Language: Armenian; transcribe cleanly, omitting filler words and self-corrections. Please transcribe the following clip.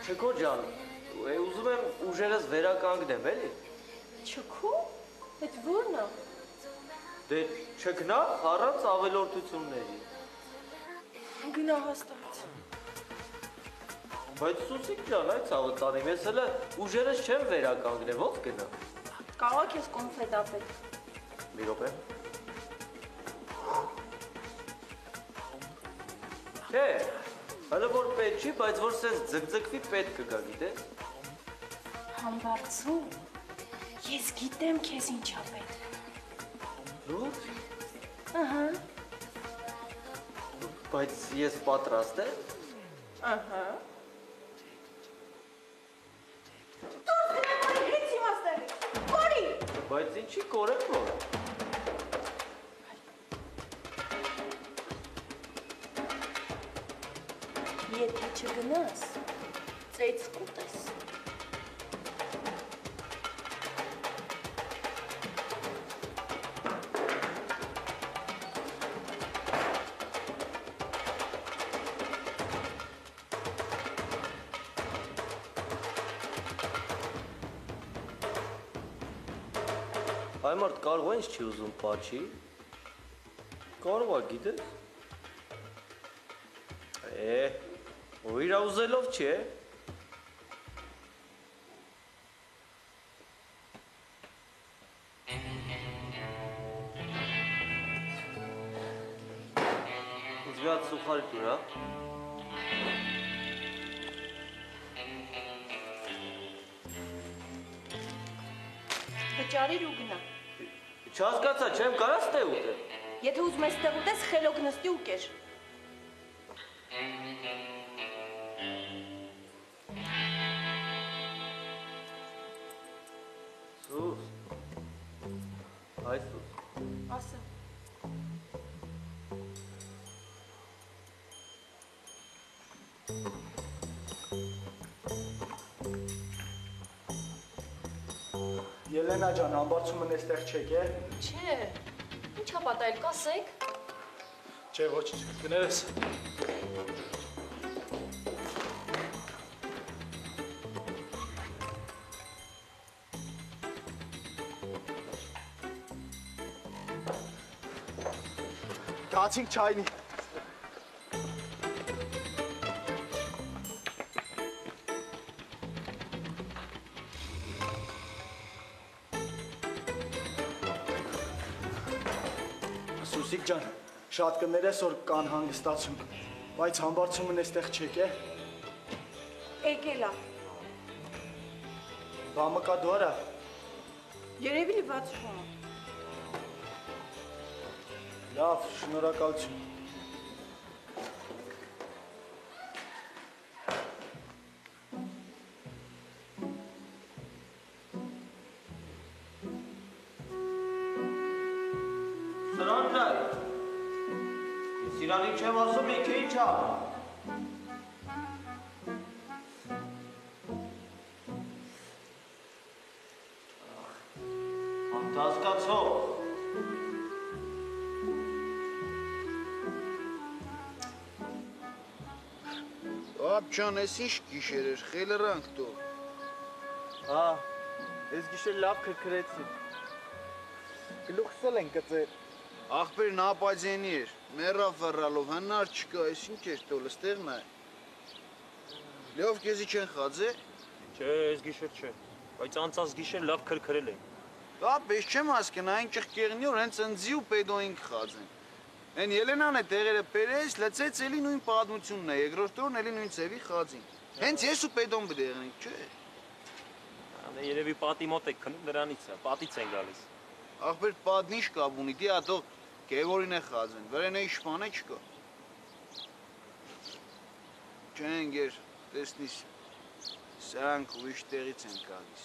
Չքո ջան, ուզում եմ ուժերս վերականգնեմ, էլի։ Չքո։ Այդ ո՞րն է։ Դե չքնա առանց ավելորդությունների։ Գնա հաստատ։ Բայց Սուսիկ ջան, այդ ցավը ծանիմ, ես հələ ուժերս չեմ վերականգնել, ո՞ց գնա։ Կարող ես քեզ կոնֆետ ապել։ Մի րոպե։ Չէ, հələ որ պետք չի, բայց որ սենց ձգձգվի պետք կգա, գիտես։ Համբարձու, ես գիտեմ քեզ ինչ ա պետք։ Լուրջ։ Ահա։ Բայց ես պատրաստ եմ։ Ահա։ Դուրս գնա, բարի, հետ իմաստեղից, բարի։ Բայց ինչի կորեմ որ։ Եթե չգնաս, ծեծ կուտես։ Այ մարդ կարող է ինչ չի ուզում պաչի։ Կարող է, գիտես։ Ու իրա ուզելով չի է։ Ինձ մի հատ սուխարի տուր, հա։ Վճարիր ու գնա։ Չհասկացա, չեմ կարաս տեղ ուտել։ Եթե ուզում ես տեղ ուտես, խելոք նստի ու կեր։ Սուս։ Այ սուս։ Ասա։ Ելենա ջան, ամբարձումն էստեղ չեք է։ Չէ, ինչ ա պատահել, կասեք։ Չէ, ոչ, գներես։ Գացինք չայնի։ Սուսիկ ջան, շատ կներես, որ կան հանգստացում, բայց համբարձումն էստեղ չեք է։ Եկելա։ Բամը կա դորա։ Երևի լվաց շոմ։ Լավ, շնորհակալություն։ Սրան ջան, ես իրանի չեմ ասում ինքը ինչ ա։ Հասկացող։ Ապ ջան, ես ինչ գիշեր էր, խելրանք տող։ Հա, ես գիշեր լավ քրքրեցի։ Գլուխս էլ են կծեր։ Աղբեր նապաձենի էր, մեռավ վռալով, հնար չկա, ես ինչ էր տոլ, ստեղն է։ Լավ կեզի չեն խաձե։ Չէ, ես գիշեր չէ, բայց անցած գիշեր լավ քրքրել են։ Ապ, ես չեմ հասկն, այն ճղկեղնի որ հենց ընձի ու պեդոյինք խաձեն։ Են Ելենան է տեղերը պերես, լծեց էլի նույն պատմությունն է, երկրորդ օրն էլի նույն ձևի խաձին։ Հենց ես ու պեդոն բդեղնենք, չէ։ Երևի պատի մոտ եք քնում նրանից է, պատից են գալիս։ Աղբեր պատն ինչ կապ ունի, դի ատող Գևորին է խաձեն, վրեն է իշխան է չկա։ Չեն գեր, տեսնիս, սրանք ուրիշ տեղից են գալիս։